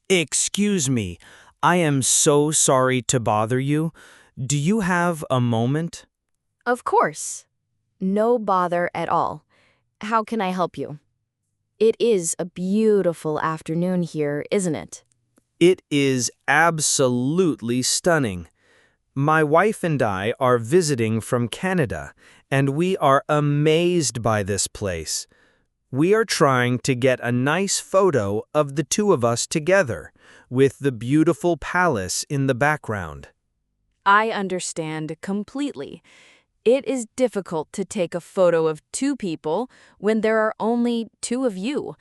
Excuse me, I am so sorry to bother you. Do you have a moment? Of course. No bother at all. How can I help you? It is a beautiful afternoon here, isn't it? It is absolutely stunning. My wife and I are visiting from Canada, and we are amazed by this place. We are trying to get a nice photo of the two of us together, with the beautiful palace in the background. I understand completely. It is difficult to take a photo of two people when there are only two of you.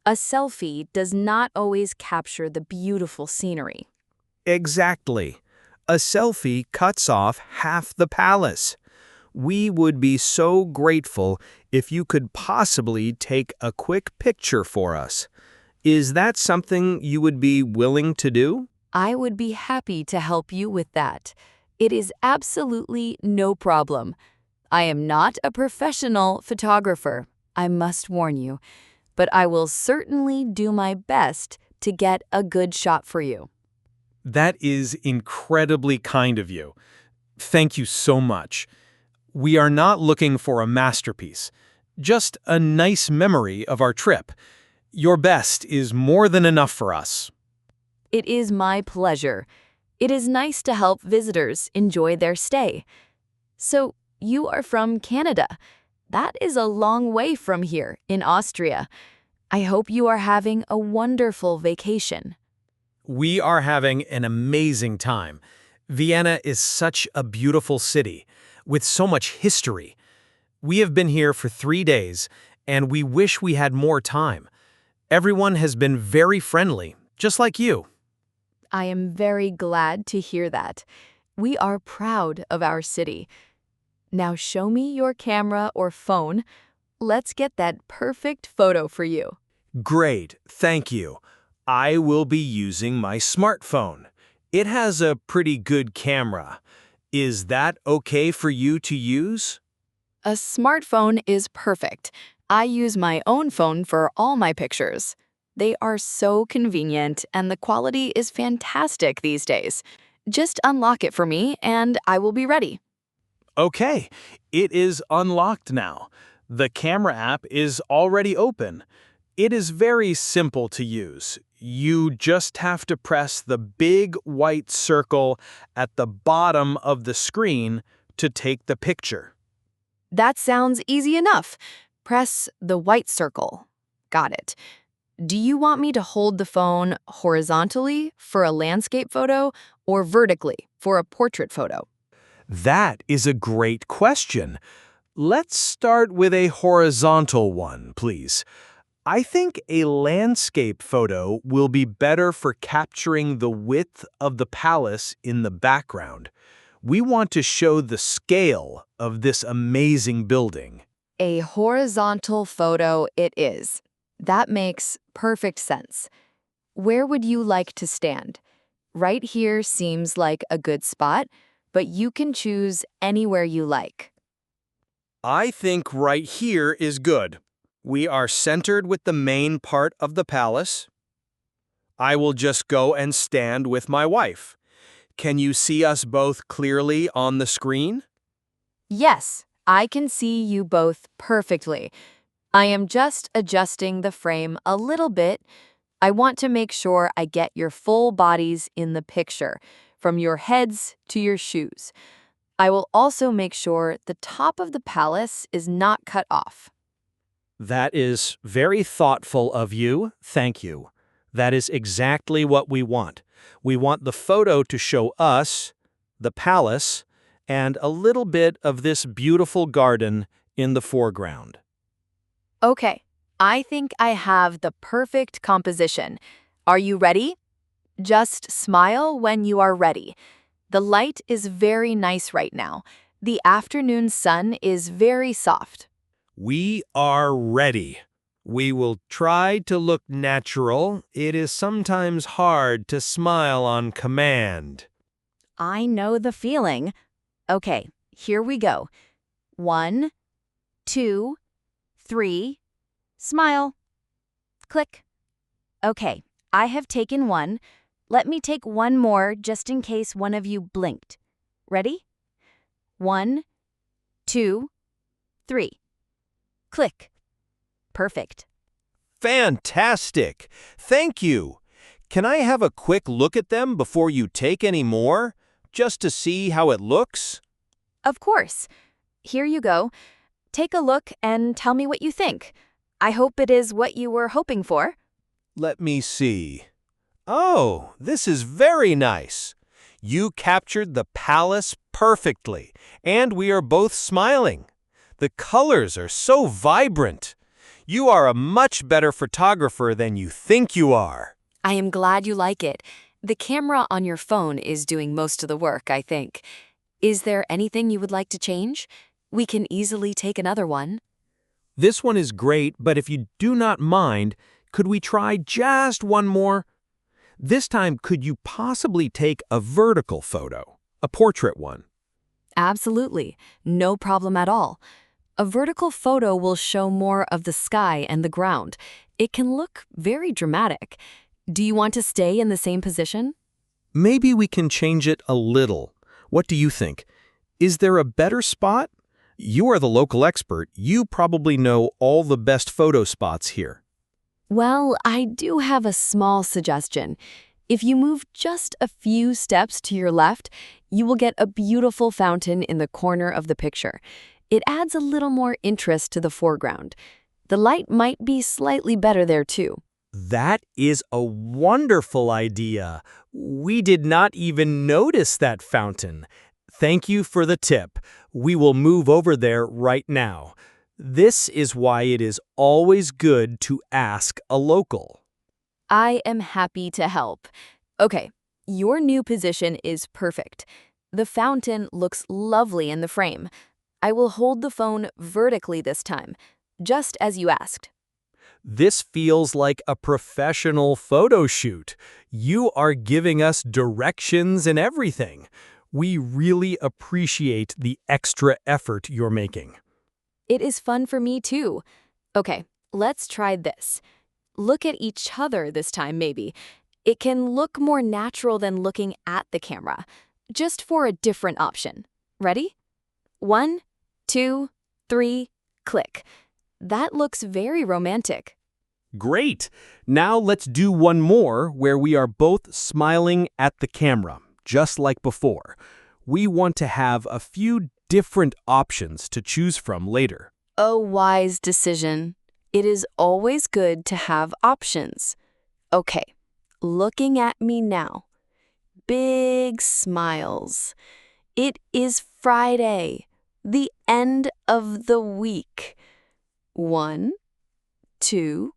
A selfie does not always capture the beautiful scenery. Exactly. A selfie cuts off half the palace. We would be so grateful if you could possibly take a quick picture for us. Is that something you would be willing to do? I would be happy to help you with that. It is absolutely no problem. I am not a professional photographer, I must warn you, but I will certainly do my best to get a good shot for you. That is incredibly kind of you. Thank you so much. We are not looking for a masterpiece, just a nice memory of our trip. Your best is more than enough for us. It is my pleasure. It is nice to help visitors enjoy their stay. So, you are from Canada. That is a long way from here in Austria. I hope you are having a wonderful vacation. We are having an amazing time. Vienna is such a beautiful city, with so much history. We have been here for 3 days, and we wish we had more time. Everyone has been very friendly, just like you. I am very glad to hear that. We are proud of our city. Now show me your camera or phone. Let's get that perfect photo for you. Great, thank you. I will be using my smartphone. It has a pretty good camera. Is that okay for you to use? A smartphone is perfect. I use my own phone for all my pictures. They are so convenient and the quality is fantastic these days. Just unlock it for me and I will be ready. Okay, it is unlocked now. The camera app is already open. It is very simple to use. You just have to press the big white circle at the bottom of the screen to take the picture. That sounds easy enough. Press the white circle. Got it. Do you want me to hold the phone horizontally for a landscape photo or vertically for a portrait photo? That is a great question. Let's start with a horizontal one, please. I think a landscape photo will be better for capturing the width of the palace in the background. We want to show the scale of this amazing building. A horizontal photo it is. That makes perfect sense. Where would you like to stand? Right here seems like a good spot, but you can choose anywhere you like. I think right here is good. We are centered with the main part of the palace. I will just go and stand with my wife. Can you see us both clearly on the screen? Yes, I can see you both perfectly. I am just adjusting the frame a little bit. I want to make sure I get your full bodies in the picture, from your heads to your shoes. I will also make sure the top of the palace is not cut off. That is very thoughtful of you. Thank you. That is exactly what we want. We want the photo to show us, the palace, and a little bit of this beautiful garden in the foreground. Okay, I think I have the perfect composition. Are you ready? Just smile when you are ready. The light is very nice right now. The afternoon sun is very soft. We are ready. We will try to look natural. It is sometimes hard to smile on command. I know the feeling. Okay, here we go. 1, 2, 3, smile. Click. Okay, I have taken one. Let me take one more just in case one of you blinked. Ready? 1, 2, 3. Click. Perfect. Fantastic! Thank you! Can I have a quick look at them before you take any more, just to see how it looks? Of course. Here you go. Take a look and tell me what you think. I hope it is what you were hoping for. Let me see. Oh, this is very nice. You captured the palace perfectly, and we are both smiling. The colors are so vibrant. You are a much better photographer than you think you are. I am glad you like it. The camera on your phone is doing most of the work, I think. Is there anything you would like to change? We can easily take another one. This one is great, but if you do not mind, could we try just one more? This time, could you possibly take a vertical photo, a portrait one? Absolutely. No problem at all. A vertical photo will show more of the sky and the ground. It can look very dramatic. Do you want to stay in the same position? Maybe we can change it a little. What do you think? Is there a better spot? You are the local expert. You probably know all the best photo spots here. Well, I do have a small suggestion. If you move just a few steps to your left, you will get a beautiful fountain in the corner of the picture. It adds a little more interest to the foreground. The light might be slightly better there too. That is a wonderful idea. We did not even notice that fountain. Thank you for the tip. We will move over there right now. This is why it is always good to ask a local. I am happy to help. Okay, your new position is perfect. The fountain looks lovely in the frame. I will hold the phone vertically this time, just as you asked. This feels like a professional photo shoot. You are giving us directions and everything. We really appreciate the extra effort you're making. It is fun for me too. Okay, let's try this. Look at each other this time, maybe. It can look more natural than looking at the camera, just for a different option. Ready? 1, 2, 3, click. That looks very romantic. Great! Now let's do one more where we are both smiling at the camera, just like before. We want to have a few different options to choose from later. A wise decision. It is always good to have options. Okay, looking at me now. Big smiles. It is Friday, the end of the week. 1, 2,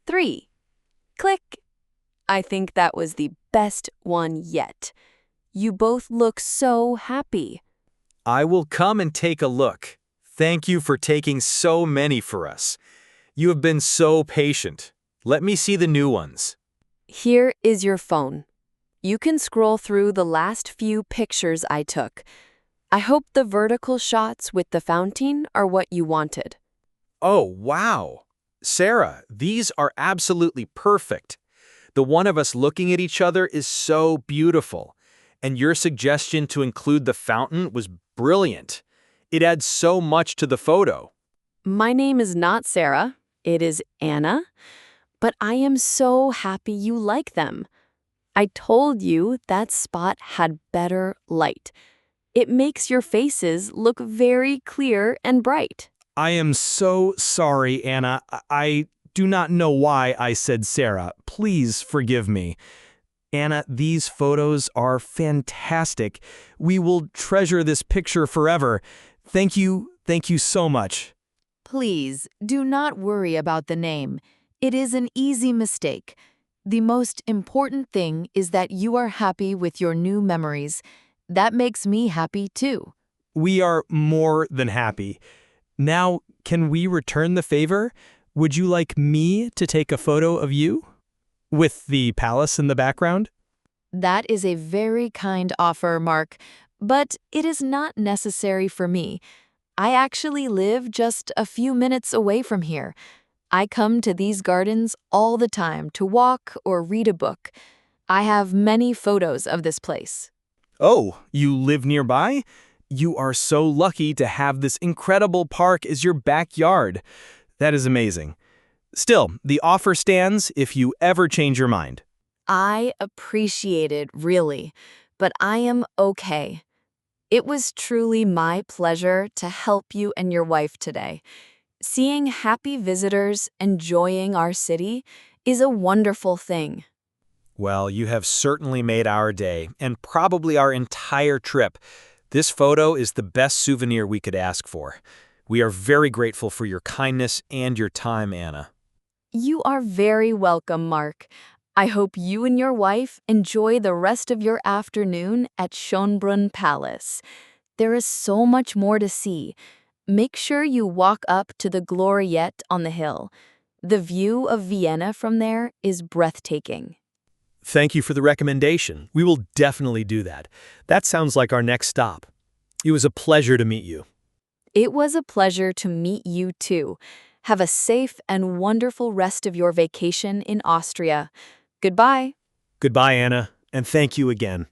3. Click. I think that was the best one yet. You both look so happy. I will come and take a look. Thank you for taking so many for us. You have been so patient. Let me see the new ones. Here is your phone. You can scroll through the last few pictures I took. I hope the vertical shots with the fountain are what you wanted. Oh, wow. Sarah, these are absolutely perfect. The one of us looking at each other is so beautiful. And your suggestion to include the fountain was brilliant. It adds so much to the photo. My name is not Sarah. It is Anna. But I am so happy you like them. I told you that spot had better light. It makes your faces look very clear and bright. I am so sorry, Anna. I do not know why I said Sarah. Please forgive me. Anna, these photos are fantastic. We will treasure this picture forever. Thank you so much. Please, do not worry about the name. It is an easy mistake. The most important thing is that you are happy with your new memories. That makes me happy too. We are more than happy. Now, can we return the favor? Would you like me to take a photo of you? With the palace in the background? That is a very kind offer, Mark, but it is not necessary for me. I actually live just a few minutes away from here. I come to these gardens all the time to walk or read a book. I have many photos of this place. Oh, you live nearby? You are so lucky to have this incredible park as your backyard. That is amazing. Still, the offer stands if you ever change your mind. I appreciate it, really, but I am okay. It was truly my pleasure to help you and your wife today. Seeing happy visitors enjoying our city is a wonderful thing. Well, you have certainly made our day, and probably our entire trip. This photo is the best souvenir we could ask for. We are very grateful for your kindness and your time, Anna. You are very welcome, Mark. I hope you and your wife enjoy the rest of your afternoon at Schönbrunn Palace. There is so much more to see. Make sure you walk up to the Gloriette on the hill. The view of Vienna from there is breathtaking. Thank you for the recommendation. We will definitely do that. That sounds like our next stop. It was a pleasure to meet you. It was a pleasure to meet you too. Have a safe and wonderful rest of your vacation in Austria. Goodbye. Goodbye, Anna, and thank you again.